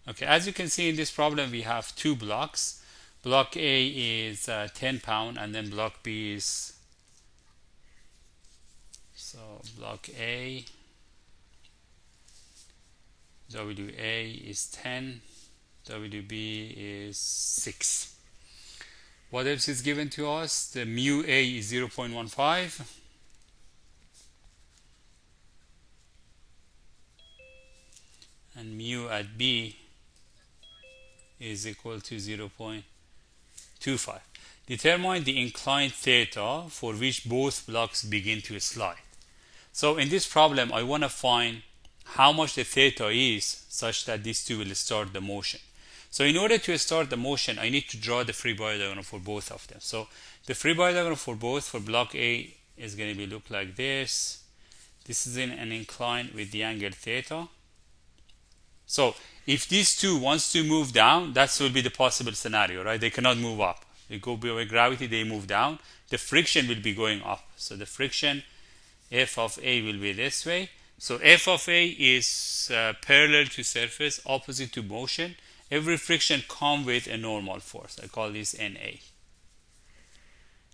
Okay, as you can see in this problem, we have two blocks. Block A is 10 pound, and then block B is, so block A, WA is 10, WB is 6. What else is given to us? The mu A is 0.15, and mu at B is equal to 0.25. Determine the incline theta for which both blocks begin to slide. So in this problem, I want to find how much the theta is such that these two will start the motion. So in order to start the motion, I need to draw the free body diagram for both of them. So the free body diagram for both, for block A, is going to be look like this. This is in an incline with the angle theta. So if these two wants to move down, that will be the possible scenario, right? They cannot move up. They go by gravity, they move down. The friction will be going up. So the friction F of A will be this way. So F of A is parallel to surface, opposite to motion. Every friction comes with a normal force. I call this NA.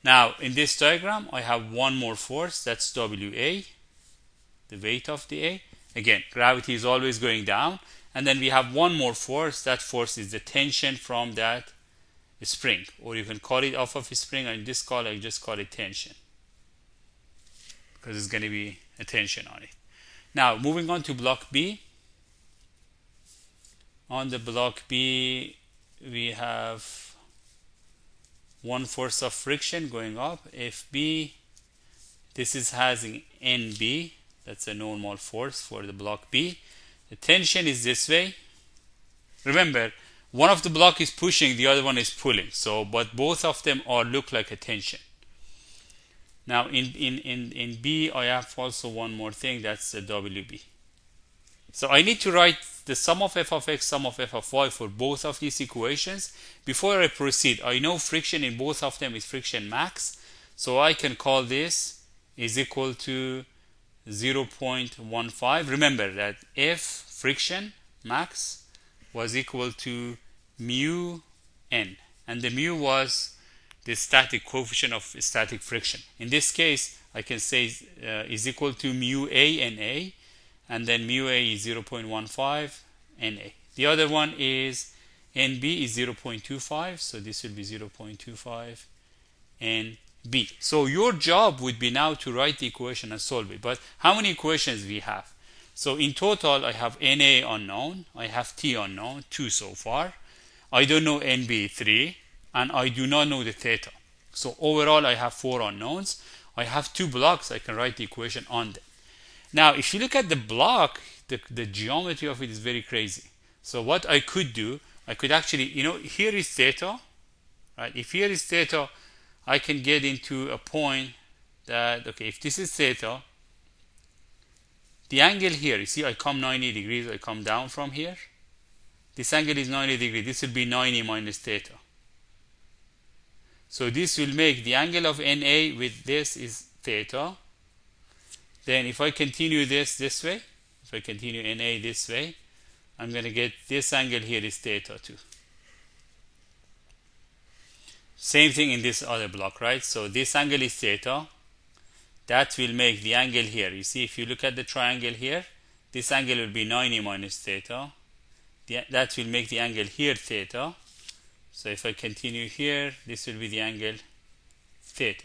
Now in this diagram, I have one more force, that's WA, the weight of the A. Again, gravity is always going down. And then we have one more force. That force is the tension from that spring, or you can call it off of a spring. And in this call, I just call it tension because it's going to be a tension on it. Now moving on to block B. On the block B, we have one force of friction going up, FB. This is has an NB. That's a normal force for the block B. The tension is this way. Remember, one of the block is pushing, the other one is pulling. So, but both of them are look like a tension. Now in B, I have also one more thing, that's the WB. So I need to write the sum of f of x, sum of f of y for both of these equations. Before I proceed, I know friction in both of them is friction max. So I can call this is equal to 0.15. Remember that F friction max was equal to mu n, and the mu was the static coefficient of static friction. In this case, I can say is equal to mu A NA, and then mu A is 0.15 NA. The other one is NB is 0.25, so this will be 0.25 NB. So your job would be now to write the equation and solve it. But how many equations we have? So in total, I have NA unknown, I have T unknown, 2 so far. I don't know NB, 3, and I do not know the theta. So overall, I have 4 unknowns. I have 2 blocks, I can write the equation on them. Now, if you look at the block, the geometry of it is very crazy. So what I could do, I could actually, here is theta, right? If here is theta, I can get into a point that, okay, if this is theta, the angle here, you see I come 90 degrees, I come down from here. This angle is 90 degrees, this will be 90 minus theta. So this will make the angle of NA with this is theta. Then if I continue this way, if I continue NA this way, I'm going to get this angle here is theta too. Same thing in this other block, right? So this angle is theta. That will make the angle here. You see, if you look at the triangle here, this angle will be 90 minus theta. That will make the angle here theta. So if I continue here, this will be the angle theta.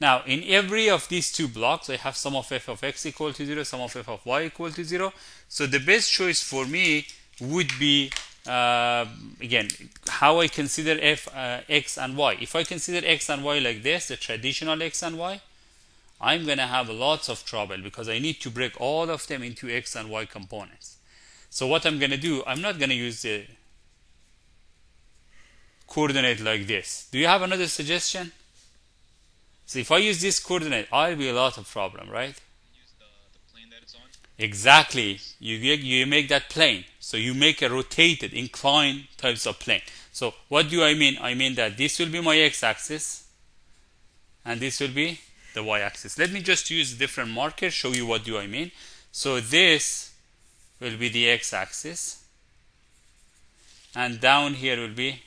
Now, in every of these 2 blocks, I have sum of f of x equal to 0, sum of f of y equal to 0. So the best choice for me would be, again, how I consider x and y. If I consider x and y like this, the traditional x and y, I'm going to have lots of trouble because I need to break all of them into x and y components. So what I'm going to do, I'm not going to use the coordinate like this. Do you have another suggestion? So if I use this coordinate, I'll be a lot of problem, right? Use the plane that it's on. Exactly. You make that plane. So you make a rotated, inclined types of plane. So what do I mean? I mean that this will be my x-axis and this will be the y-axis. Let me just use different markers, show you what do I mean. So this will be the x-axis and down here will be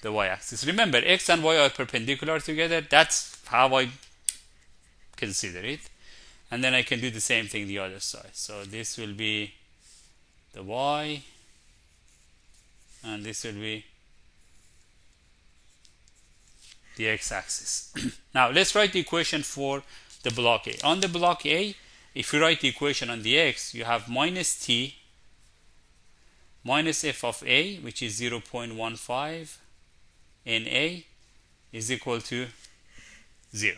the y-axis. Remember, x and y are perpendicular together. That's how I consider it. And then I can do the same thing the other side. So this will be the y, and this will be the x-axis. Now let's write the equation for the block A. On the block A, if you write the equation on the x, you have minus t minus f of A, which is 0.15 NA, is equal to 0.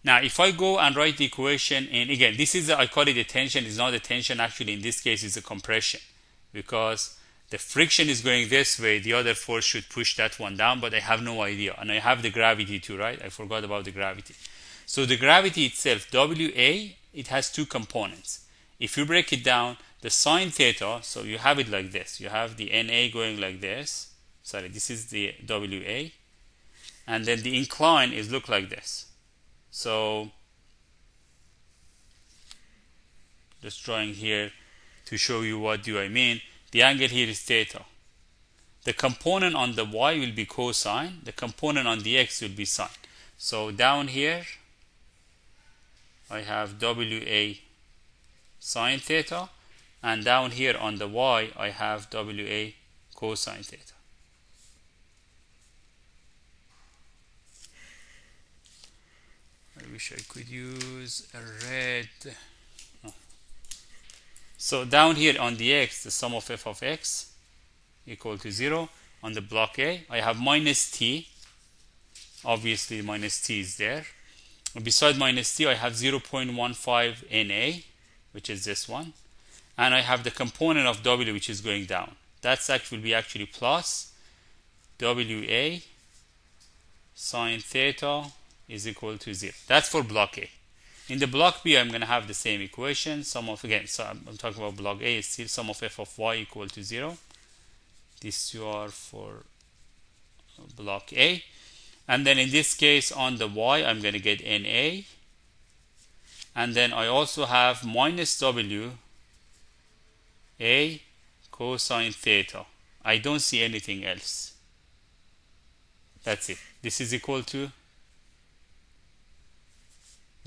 Now if I go and write the equation in, again, this is I call it a tension. It's not a tension, actually in this case it's a compression, because the friction is going this way, the other force should push that one down, but I have no idea. And I have the gravity too, right? I forgot about the gravity. So the gravity itself, WA, it has two components. If you break it down, the sine theta, so you have it like this. You have the NA going like this. Sorry, this is the WA. And then the incline is look like this. So just drawing here to show you what do I mean. The angle here is theta. The component on the y will be cosine. The component on the x will be sine. So down here I have WA sine theta, and down here on the y I have WA cosine theta. I wish I could use a red. Oh. So down here on the x, the sum of f of x equal to 0. On the block A, I have minus t. Obviously minus t is there. Beside minus t, I have 0.15 NA, which is this one. And I have the component of W, which is going down. That's actually plus WA sine theta is equal to 0. That's for block A. In the block B, I'm going to have the same equation. Sum of, again, so I'm talking about block A, is still sum of f of y equal to 0. These two are for block A. And then in this case, on the y, I'm going to get NA. And then I also have minus W A cosine theta. I don't see anything else. That's it. This is equal to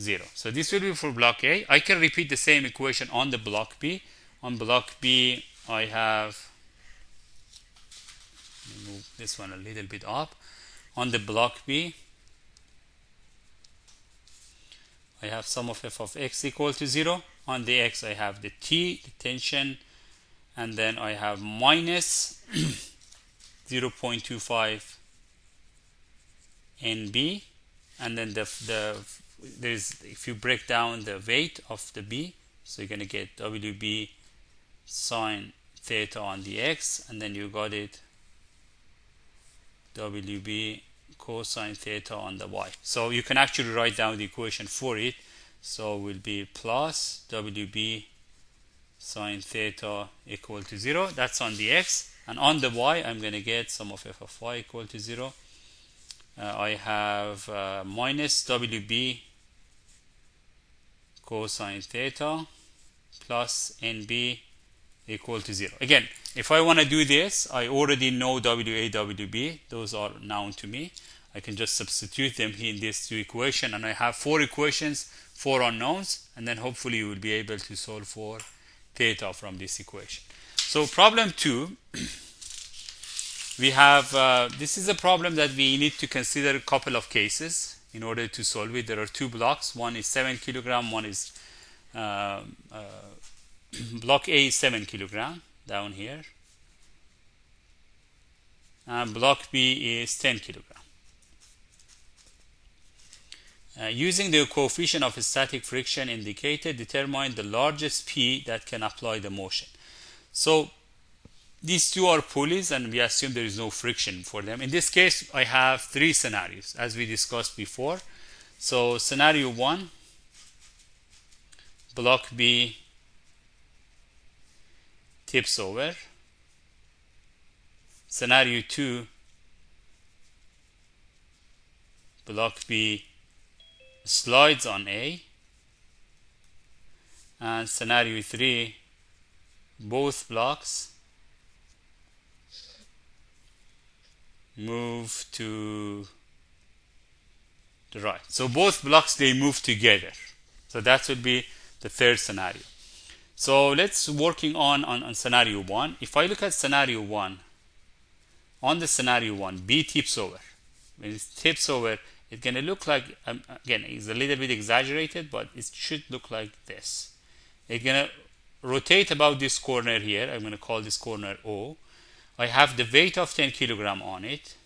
0. So this will be for block A. I can repeat the same equation on the block B. On block B, I have, let me move this one a little bit up. On the block B, I have sum of f of x equal to 0. On the x, I have the t, the tension, and then I have minus 0.25 NB, and then there's, if you break down the weight of the B, so you're going to get WB sine theta on the x, and then you got it WB cosine theta on the y. So you can actually write down the equation for it. So it will be plus WB sine theta equal to 0. That's on the x. And on the y, I'm going to get sum of f of y equal to 0. I have minus WB cosine theta plus NB equal to 0. Again, if I want to do this, I already know WA, WB. Those are known to me. I can just substitute them in these two equations, and I have 4 equations, 4 unknowns, and then hopefully you will be able to solve for theta from this equation. So problem 2, we have, this is a problem that we need to consider a couple of cases in order to solve it. There are 2 blocks. One is 7 kilogram, one is block A is 7 kilogram down here, and block B is 10 kilogram. Using the coefficient of static friction indicated, determine the largest P that can apply the motion. So these two are pulleys, and we assume there is no friction for them. In this case, I have 3 scenarios as we discussed before. So scenario 1, block B tips over. Scenario 2, block B slides on A. And scenario 3, both blocks move to the right. So both blocks, they move together. So that would be the third scenario. So let's working on scenario 1. If I look at scenario 1, on the scenario 1, B tips over. When it tips over, it's going to look like, again, it's a little bit exaggerated, but it should look like this. It's going to rotate about this corner here. I'm going to call this corner O. I have the weight of 10 kilogram on it.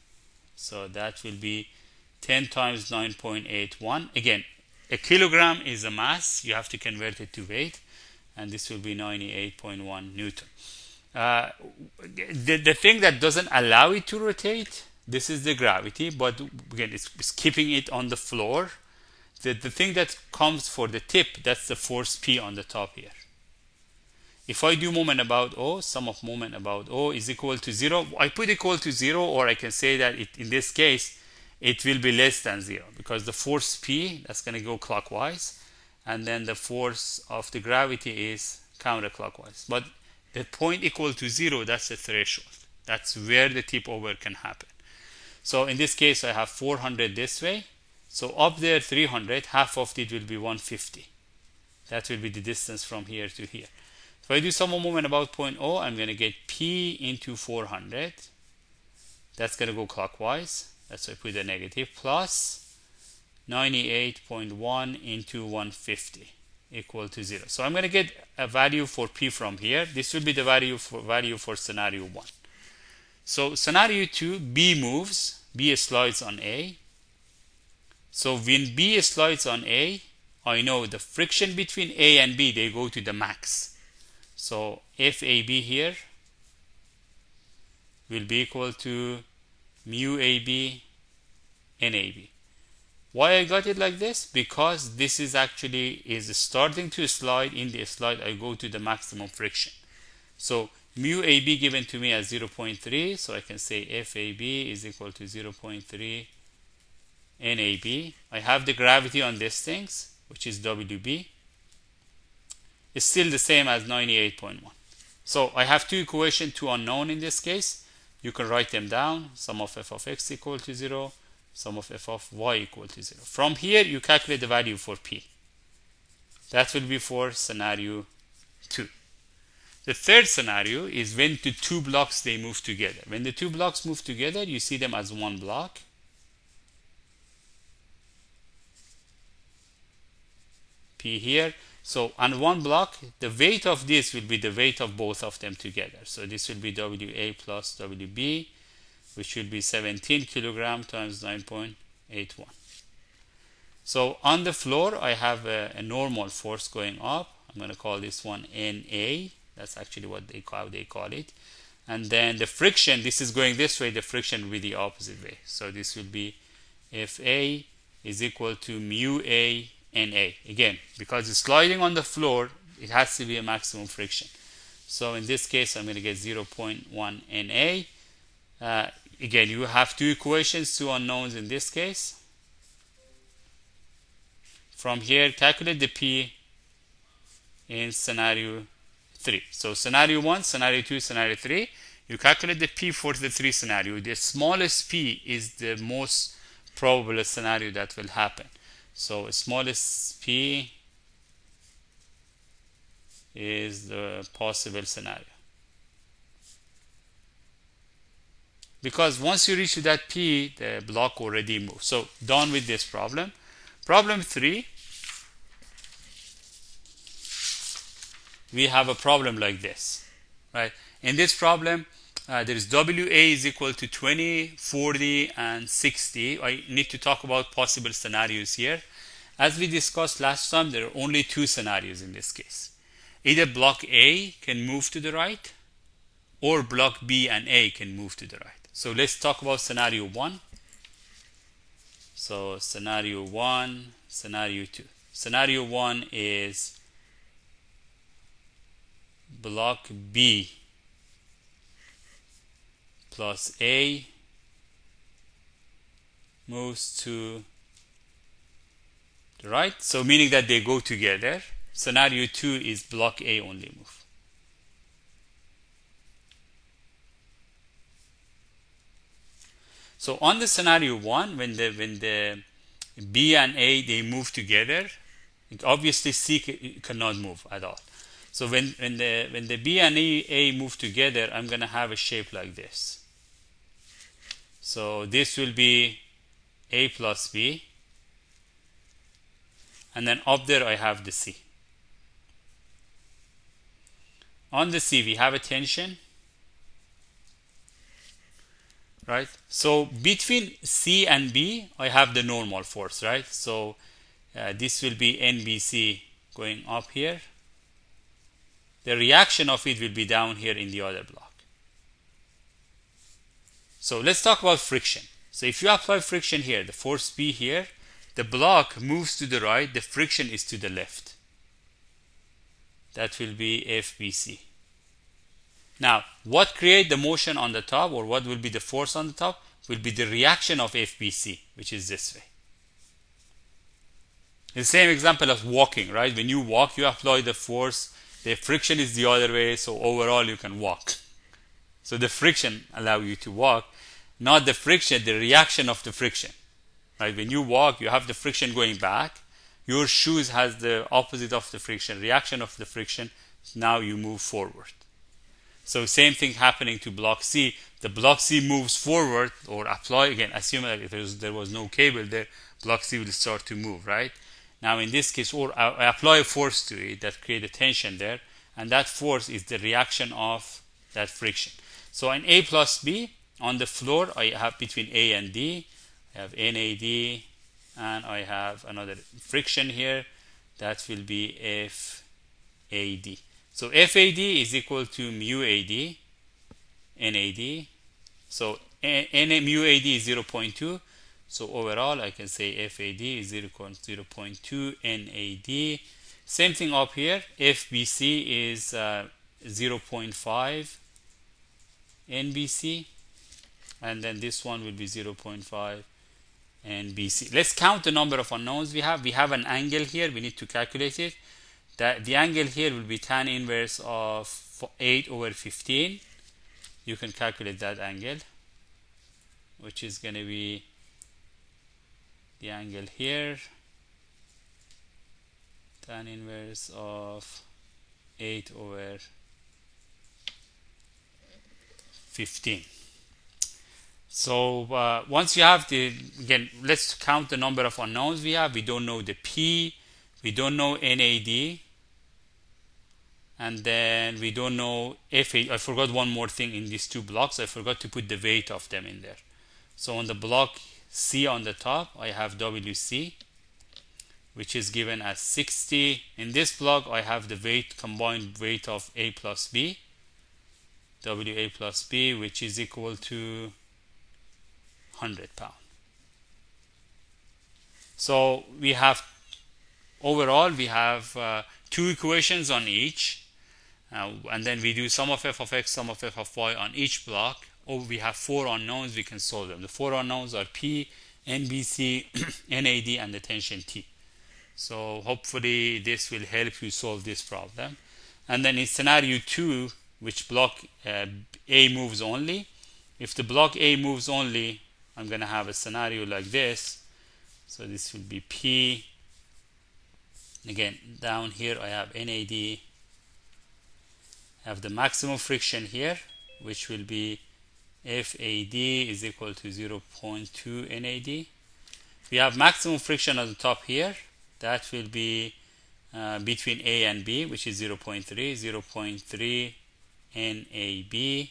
So that will be 10 times 9.81. Again, a kilogram is a mass. You have to convert it to weight. And this will be 98.1 Newton. The thing that doesn't allow it to rotate, this is the gravity, but again, it's keeping it on the floor. The thing that comes for the tip, that's the force P on the top here. If I do moment about O, sum of moment about O is equal to 0. I put equal to 0, or I can say that in this case, it will be less than 0, because the force P, that's going to go clockwise, and then the force of the gravity is counterclockwise. But the point equal to 0, that's the threshold. That's where the tip over can happen. So in this case, I have 400 this way. So up there, 300, half of it will be 150. That will be the distance from here to here. If I do sum of moment about point O, I'm going to get P into 400. That's going to go clockwise. That's why I put a negative, plus 98.1 into 150 equal to 0. So I'm going to get a value for P from here. This will be the value for scenario 1. So scenario 2, B moves. B slides on A. So when B slides on A, I know the friction between A and B, they go to the max. So FAB here will be equal to mu AB NAB. Why I got it like this? Because this is actually starting to slide. In the slide, I go to the maximum friction. So mu AB given to me as 0.3. So I can say FAB is equal to 0.3 NAB. I have the gravity on these things, which is WB. It's still the same as 98.1. So I have two equations, two unknown in this case. You can write them down. Sum of f of x equal to 0. Sum of f of y equal to 0. From here, you calculate the value for P. That will be for scenario 2. The third scenario is when the two blocks, they move together. When the two blocks move together, you see them as one block. P here. So on one block, the weight of this will be the weight of both of them together. So this will be WA plus WB, which will be 17 kilogram times 9.81. So on the floor, I have a normal force going up. I'm going to call this one NA. That's actually what they call it. And then the friction, this is going this way, the friction will be the opposite way. So this will be FA is equal to mu A NA. Again, because it's sliding on the floor, it has to be a maximum friction. So in this case, I'm going to get 0.1 NA. Again, you have two equations, two unknowns in this case. From here, calculate the P in scenario 3. So scenario 1, scenario 2, scenario 3. You calculate the P for the 3 scenario. The smallest P is the most probable scenario that will happen. So smallest P is the possible scenario. Because once you reach to that P, the block already moves. So done with this problem. Problem 3, we have a problem like this, right? In this problem, there is WA is equal to 20, 40, and 60. I need to talk about possible scenarios here. As we discussed last time, there are only two scenarios in this case. Either block A can move to the right, or block B and A can move to the right. So let's talk about scenario 1. So scenario 1, scenario 2. Scenario 1 is block B plus A moves to the right, so meaning that they go together. Scenario 2 is block A only move. So on the scenario 1, when the B and A they move together, obviously C cannot move at all. So when the B and A move together, I'm going to have a shape like this. So this will be A plus B, and then up there I have the C. On the C we have a tension, right? So between C and B I have the normal force, right? So this will be NBC going up here. The reaction of it will be down here in the other block. So let's talk about friction. So if you apply friction here, the force P here, the block moves to the right, the friction is to the left. That will be FBC. Now, what creates the motion on the top, or what will be the force on the top, will be the reaction of FBC, which is this way. The same example of walking, right? When you walk, you apply the force, the friction is the other way, so overall you can walk. So the friction allows you to walk, not the friction, the reaction of the friction. Right? When you walk, you have the friction going back. Your shoes has the opposite of the friction, reaction of the friction. Now you move forward. So same thing happening to block C. The block C moves forward, or apply again, assuming that there was no cable there, block C will start to move, right? Now in this case, or I apply a force to it that create a tension there, and that force is the reaction of that friction. So in A plus B, on the floor, I have between A and D, I have NAD, and I have another friction here. That will be FAD. So FAD is equal to mu AD, NAD. So mu AD is 0.2. So overall, I can say FAD is 0.2 NAD. Same thing up here. FBC is 0.5 NBC. And then this one will be 0.5 NBC. Let's count the number of unknowns we have. We have an angle here. We need to calculate it. That the angle here will be tan inverse of 8 over 15. You can calculate that angle, which is going to be the angle here, tan inverse of 8 over 15. So once you have again, let's count the number of unknowns we have. We don't know the P, we don't know NAD, and then we don't know FA. I forgot one more thing in these two blocks. I forgot to put the weight of them in there. So on the block C on the top, I have WC, which is given as 60. In this block, I have the weight, combined weight of A plus B, WA plus B, which is equal to 100 pounds. So we have, overall, we have two equations on each, and then we do sum of f of x, sum of f of y on each block. We have 4 unknowns, we can solve them. The 4 unknowns are P, NBC, NAD, and the tension T. So hopefully this will help you solve this problem. And then in scenario 2, which block A moves only, if the block A moves only, I'm going to have a scenario like this. So this will be P. Again, down here I have NAD. I have the maximum friction here, which will be FAD is equal to 0.2 NAD. We have maximum friction on the top here. That will be between A and B, which is 0.3 NAB.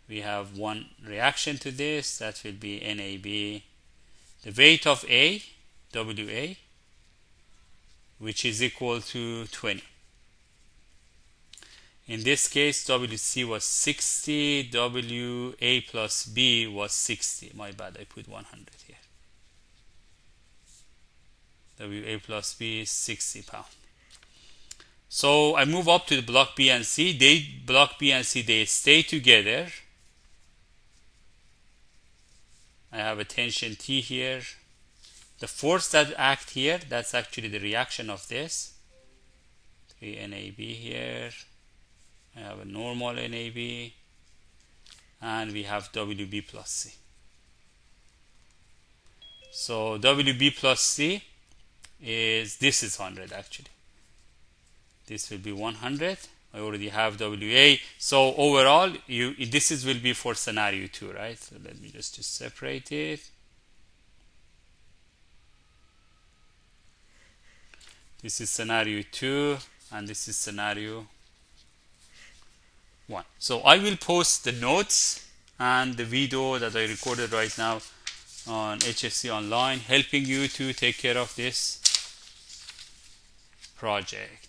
We have one reaction to this. That will be NAB. The weight of A, WA, which is equal to 20. In this case, WC was 60, WA plus B was 60. My bad, I put 100 here. WA plus B is 60 pounds. So I move up to the block B and C. Block B and C, they stay together. I have a tension T here. The force that act here, that's actually the reaction of this. 3 NAB here. I have a normal NAB. And we have WB plus C. So WB plus C this is 100 actually. This will be 100. I already have WA. So overall, this will be for scenario 2, right? So let me just separate it. This is scenario 2 and this is scenario 1. So I will post the notes and the video that I recorded right now on HFC Online, helping you to take care of this project.